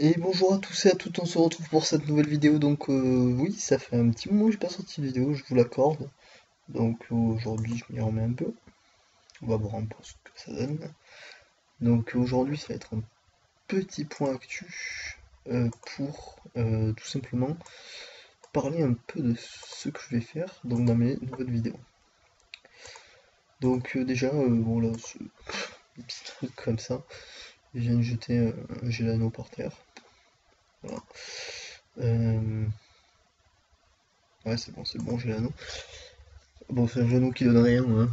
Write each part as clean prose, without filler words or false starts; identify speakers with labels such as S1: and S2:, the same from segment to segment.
S1: Et bonjour à tous et à toutes, on se retrouve pour cette nouvelle vidéo. Donc oui, ça fait un petit moment que j'ai pas sorti de vidéo, je vous l'accorde. Donc aujourd'hui je m'y remets un peu. On va voir un peu ce que ça donne. Donc aujourd'hui ça va être un petit point actu pour tout simplement parler un peu de ce que je vais faire donc dans mes nouvelles vidéos. Donc déjà, bon là, des petits trucs comme ça. Je viens de jeter un Gelano par terre. Voilà. Ouais, c'est bon, Gelano. Bon, c'est un genou qui donne rien, hein.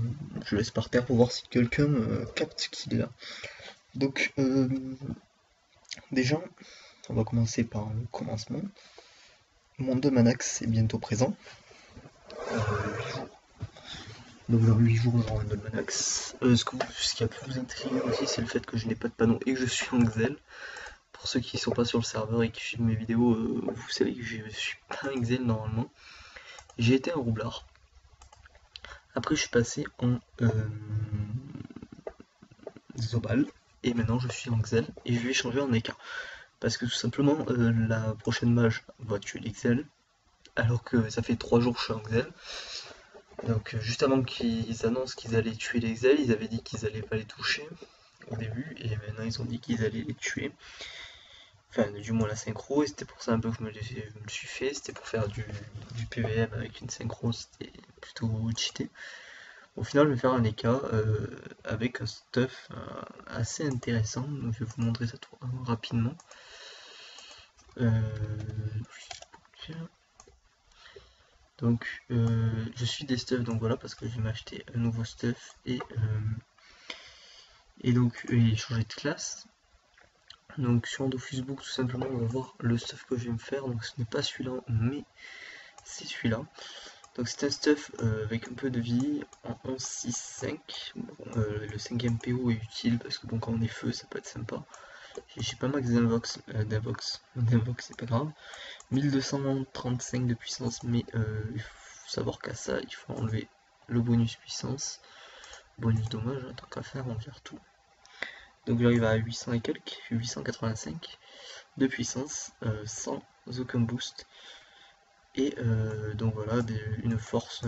S1: Je laisse par terre pour voir si quelqu'un capte qu'il est là. Donc, déjà, on va commencer par le commencement. Mon 2 Manax est bientôt présent. 8 jours. Donc, dans 8 jours, j'aurai un 2 Manax. Ce qui a pu vous intriguer aussi, c'est le fait que je n'ai pas de panneau et que je suis en Excel. Pour ceux qui ne sont pas sur le serveur et qui suivent mes vidéos, vous savez que je suis pas en Excel normalement. J'ai été un roublard. Après, je suis passé en Zobal. Et maintenant, je suis en Excel et je vais changer en EK. Parce que tout simplement, la prochaine mage va tuer l'Exel, alors que ça fait 3 jours que je suis en Excel. Donc juste avant qu'ils annoncent qu'ils allaient tuer l'Exel, ils avaient dit qu'ils allaient pas les toucher au début, et maintenant ils ont dit qu'ils allaient les tuer. Enfin, du moins la synchro, et c'était pour ça un peu que je me le suis fait, c'était pour faire du PVM avec une synchro, c'était plutôt cheaté. Au final, je vais faire un EK avec un stuff assez intéressant, donc je vais vous montrer ça rapidement. Donc je suis des stuffs, donc voilà, parce que je vais m'acheter un nouveau stuff et donc changer de classe. Donc sur Dofusbook, tout simplement, on va voir le stuff que je vais me faire. Donc ce n'est pas celui-là, mais c'est celui-là. Donc c'est un stuff avec un peu de vie en 11.6.5. Bon, le 5ème PO est utile parce que bon, quand on est feu, ça peut être sympa. J'ai pas max d'invox, c'est pas grave. 1235 de puissance, mais il faut savoir qu'à ça, il faut enlever le bonus puissance, bonus dommage, tant qu'à faire, on vire tout. Donc j'arrive à 800 et quelques, 885 de puissance, sans aucun boost. Et donc voilà, une force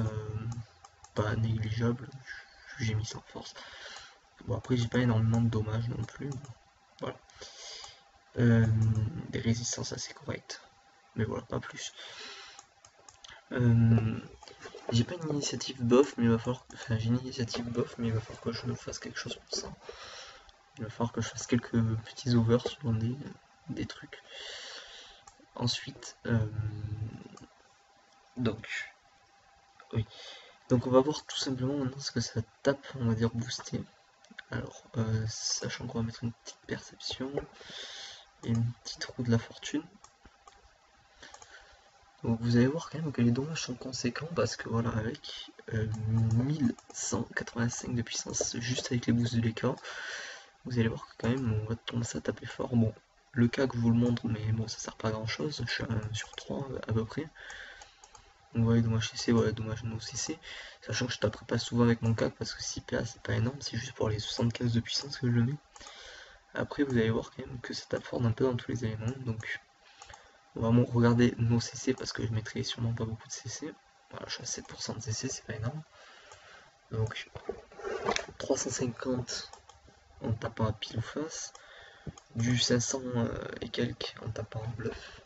S1: pas négligeable, j'ai mis sans force. Bon après j'ai pas énormément de dommages non plus, voilà. Des résistances assez correctes, mais voilà, pas plus. J'ai pas une initiative bof, mais il va falloir. Enfin, j'ai une initiative bof, mais il va falloir que je fasse quelque chose pour ça. Il va falloir que je fasse quelques petits overs sur des trucs. Ensuite, donc, oui. Donc, on va voir tout simplement maintenant ce que ça tape, on va dire boosté. Alors, sachant qu'on va mettre une petite perception et une petite roue de la fortune. Donc vous allez voir quand même que les dommages sont conséquents parce que voilà, avec 1185 de puissance juste avec les boosts de l'EK, vous allez voir que quand même on va commencer à taper fort. Bon, le cas que je vous le montre, mais bon, ça sert pas à grand chose, je suis à 1 sur 3 à peu près. Donc voilà, dommage CC, voilà, dommage no CC, sachant que je taperai pas souvent avec mon CAC parce que 6 PA c'est pas énorme, c'est juste pour les 75 de puissance que je le mets. Après vous allez voir quand même que ça tape fort un peu dans tous les éléments, donc on va vraiment regarder nos CC parce que je mettrai sûrement pas beaucoup de CC. Voilà, je suis à 7% de CC, c'est pas énorme. Donc 350 en tapant à pile ou face, du 500 et quelques en tapant en bluff,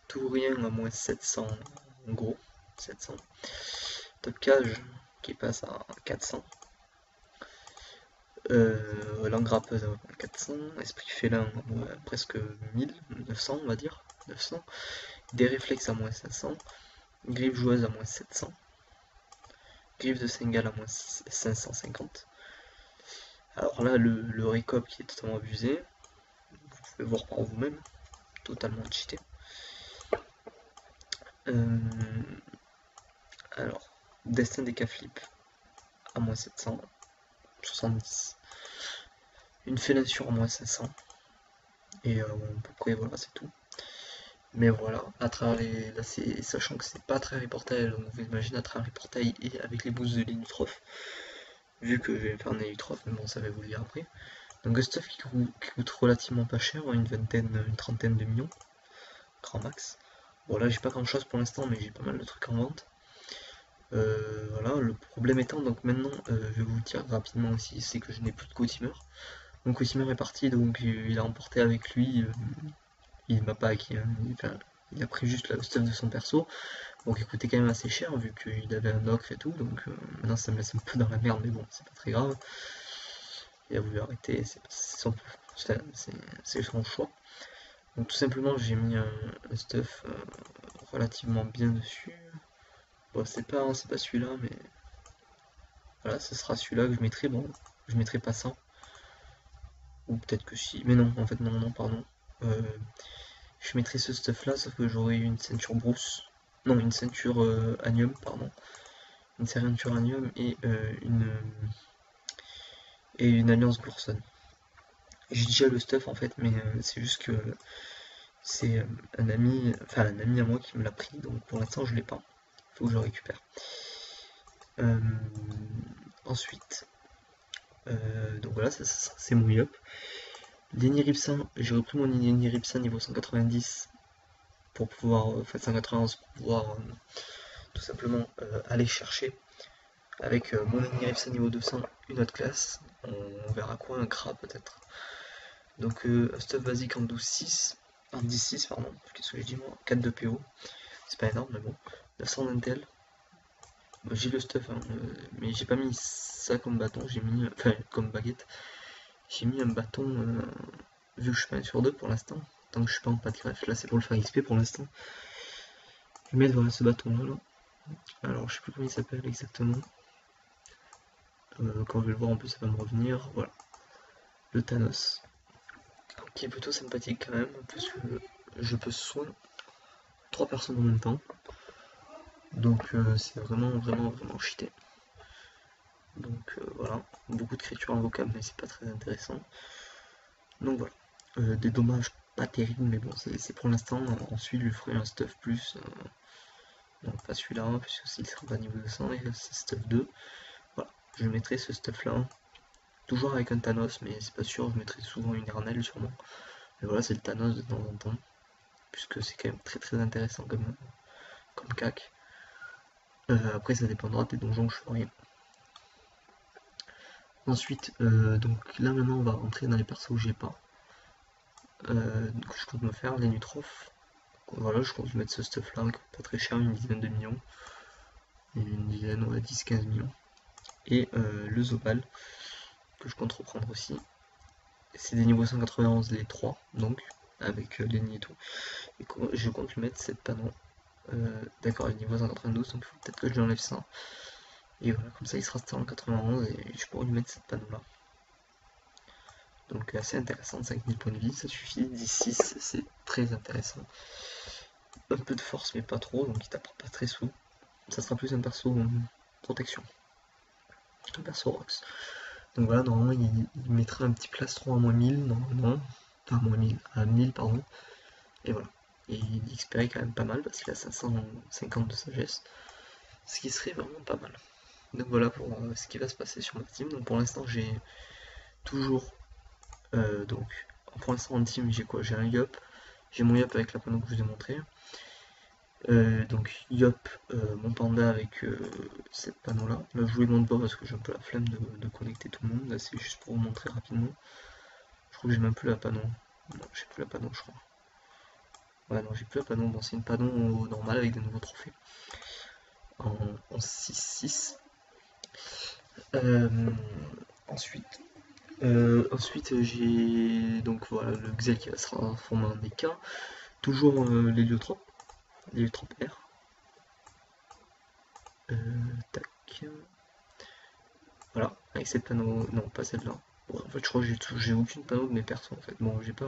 S1: tout rien à moins 700 en gros, 700. Top cage qui passe à 400. Langue rappeuse à 400, esprit félin presque 1000, 900 on va dire, 900. Des réflexes à moins 500, griffe joueuse à moins 700, griffe de Sengal à moins 550. Alors là, le récop qui est totalement abusé, vous pouvez voir par vous-même, totalement cheaté. Alors, destin des K-flip à moins 770. Une fellation à moins 500. Et à peu près, voilà, c'est tout. Mais voilà, à travers les. Là, sachant que c'est pas très reportage, donc vous imaginez à travers les portails et avec les boosts de l'Inutroph, vu que je vais faire un Inutroph, mais bon, ça va vous le dire après. Donc, un stuff qui coûte relativement pas cher, une vingtaine, une trentaine de millions, grand max. Bon, là, j'ai pas grand chose pour l'instant, mais j'ai pas mal de trucs en vente. Voilà, le problème étant, donc maintenant, je vais vous le dire rapidement aussi, c'est que je n'ai plus de Cotimer. Mon Cotimer est parti, donc il a emporté avec lui. Il m'a pas acquis, hein, il a pris juste le stuff de son perso, donc il coûtait quand même assez cher vu qu'il avait un ocre et tout, donc maintenant ça me laisse un peu dans la merde, mais bon, c'est pas très grave. Il a voulu arrêter, c'est son choix. Donc tout simplement j'ai mis un stuff relativement bien dessus. Bon, c'est pas celui-là, mais voilà, ce sera celui-là que je mettrai. Bon, je mettrai pas ça, ou peut-être que si, mais non, en fait non, pardon. Euh, je mettrai ce stuff là, sauf que j'aurai une ceinture brousse, non, une ceinture anium, pardon, une ceinture anium et une alliance Glorson. J'ai déjà le stuff en fait, mais c'est juste que c'est un ami à moi qui me l'a pris, donc pour l'instant je l'ai pas. Il faut que je le récupère. Euh, ensuite, donc voilà, ça c'est mon up. Lenny Ripsan, j'ai repris mon Lenny Ripsan niveau 190 pour pouvoir, enfin 191 pour pouvoir tout simplement aller chercher avec mon Lenny Ripsan niveau 200 une autre classe. On verra quoi, un Kra peut-être. Donc un stuff basique en 12-6, en 10-6 pardon, qu'est-ce que j'ai dit moi, 4 de PO, c'est pas énorme mais bon, 900 d'intel. J'ai le stuff hein, mais j'ai pas mis ça comme bâton, j'ai mis, enfin comme baguette, j'ai mis un bâton vu que je suis pas sur 2 pour l'instant, tant que je suis pas en pas de greffe, là c'est pour le faire XP pour l'instant. Je vais mettre voilà, ce bâton là, alors je sais plus comment il s'appelle exactement, quand je vais le voir en plus ça va me revenir, voilà, le Thanos, qui est plutôt sympathique quand même, parce que je peux soin 3 personnes en même temps. Donc c'est vraiment cheaté. Donc voilà, beaucoup de créatures invocables mais c'est pas très intéressant. Donc voilà, des dommages pas terribles mais bon c'est pour l'instant. Ensuite je lui ferai un stuff plus, non pas celui-là puisque s'il sera pas niveau 200 et c'est stuff 2. Voilà, je mettrai ce stuff là, toujours avec un Thanos mais c'est pas sûr, je mettrai souvent une Arnelle sûrement. Mais voilà c'est le Thanos de temps en temps, puisque c'est quand même très intéressant comme cac. Après ça dépendra des donjons que je ferai. Ensuite, donc là maintenant on va rentrer dans les persos que j'ai pas. Donc je compte me faire les Nutroph. Voilà, je compte mettre ce stuff là, qui coûte pas très cher, une dizaine de millions. Une dizaine, ouais, 10-15 millions. Et le Zobal, que je compte reprendre aussi. C'est des niveaux 191 les 3, donc, avec les nids et tout. Et je compte lui mettre cette panneau. D'accord, les niveaux 192, donc il faut peut-être que je lui enlève ça. Et voilà, comme ça il sera resté en 91 et je pourrais lui mettre cette panneau là. Donc assez intéressant, 5000 points de vie, ça suffit. 10-6, c'est très intéressant. Un peu de force, mais pas trop, donc il t'apprend pas très sous. Ça sera plus un perso protection. Un perso Rox. Donc voilà, normalement il mettra un petit plastron à moins 1000, normalement. Enfin, à moins 1000, à 1000, pardon. Et voilà. Et il XP quand même pas mal parce qu'il a 550 de sagesse. Ce qui serait vraiment pas mal. Donc voilà pour ce qui va se passer sur ma team. Donc pour l'instant j'ai toujours donc pour l'instant en team j'ai quoi? J'ai un Yop, j'ai mon Yop avec la panneau que je vous ai montré. Donc Yop, mon panda avec cette panneau là. Là je vous les montre pas parce que j'ai un peu la flemme de connecter tout le monde. Là c'est juste pour vous montrer rapidement. Je crois que j'ai même plus la panneau. Non, j'ai plus la panneau je crois. Ouais non j'ai plus la panneau. Bon c'est une panneau normale avec des nouveaux trophées. En 6-6. Ensuite j'ai donc voilà le Xel qui va se transformer en DK. Toujours l'héliotrope R. Tac. Voilà, avec cette panneau, non pas celle-là. Bon, en fait je crois que j'ai aucune panneau de mes persos en fait. Bon j'ai pas.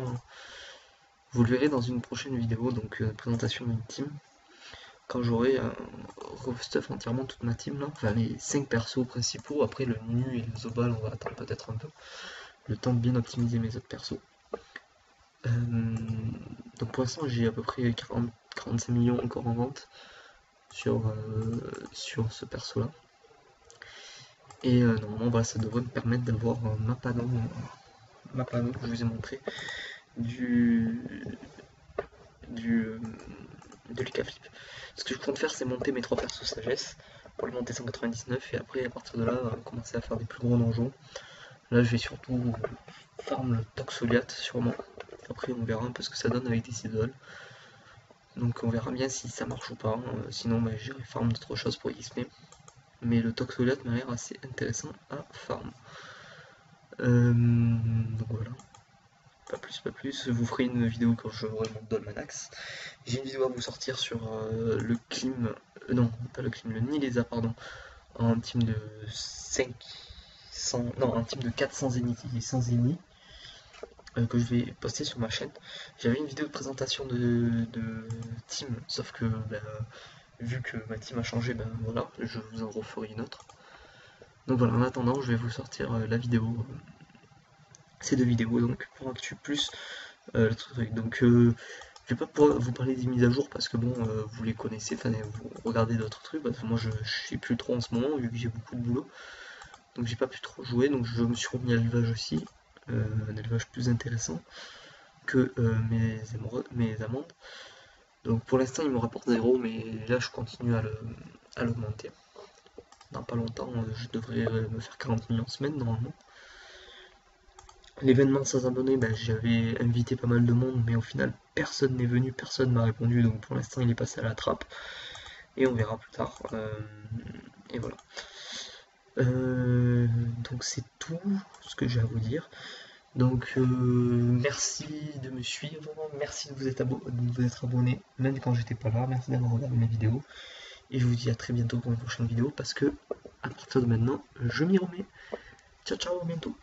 S1: Vous le verrez dans une prochaine vidéo, donc présentation d'une team. Quand j'aurai stuff entièrement toute ma team là, enfin les 5 persos principaux, après le Nu et le Zobal on va attendre peut-être un peu. Le temps de bien optimiser mes autres persos. Donc pour l'instant j'ai à peu près 45 millions encore en vente sur ce perso là. Et normalement voilà, ça devrait me permettre d'avoir ma panneau que je vous ai montré du, de Lucas Flip. Ce que je compte faire c'est monter mes 3 persos sagesse pour les monter 199 et après à partir de là commencer à faire des plus gros donjons. Là je vais surtout farm le Toxoliath sûrement. Après on verra un peu ce que ça donne avec des idoles. Donc on verra bien si ça marche ou pas. Sinon bah, j'irai farm d'autres choses pour XP. Mais le Toxoliath m'a l'air assez intéressant à farm. Donc voilà. Pas plus, je vous ferai une vidéo quand je aurai mon Dolmanax. J'ai une vidéo à vous sortir sur le Clim, non, pas le Clim, le Nilesa, pardon, un team de 500, non, un team de 400 zéniths et 100 zéniths, que je vais poster sur ma chaîne. J'avais une vidéo de présentation de team, sauf que ben, vu que ma team a changé, ben voilà, je vous en referai une autre. Donc voilà, en attendant, je vais vous sortir la vidéo, ces 2 vidéos donc pour Actu Plus le truc. Donc je vais pas pouvoir vous parler des mises à jour parce que bon, vous les connaissez, enfin vous regardez d'autres trucs, parce que moi je suis plus trop en ce moment vu que j'ai beaucoup de boulot. Donc j'ai pas pu trop jouer, donc je me suis remis à l'élevage aussi, un élevage plus intéressant que mes amandes. Donc pour l'instant il me rapporte 0, mais là je continue à l'augmenter. Dans pas longtemps je devrais me faire 40 millions en semaine normalement. L'événement sans abonnés, ben, j'avais invité pas mal de monde, mais au final personne n'est venu, personne m'a répondu, donc pour l'instant il est passé à la trappe, et on verra plus tard. Et voilà. Donc c'est tout ce que j'ai à vous dire. Donc merci de me suivre, merci de vous être abonné, même quand j'étais pas là, merci d'avoir regardé mes vidéos, et je vous dis à très bientôt pour une prochaine vidéo, parce que à partir de maintenant, je m'y remets. Ciao ciao, à bientôt.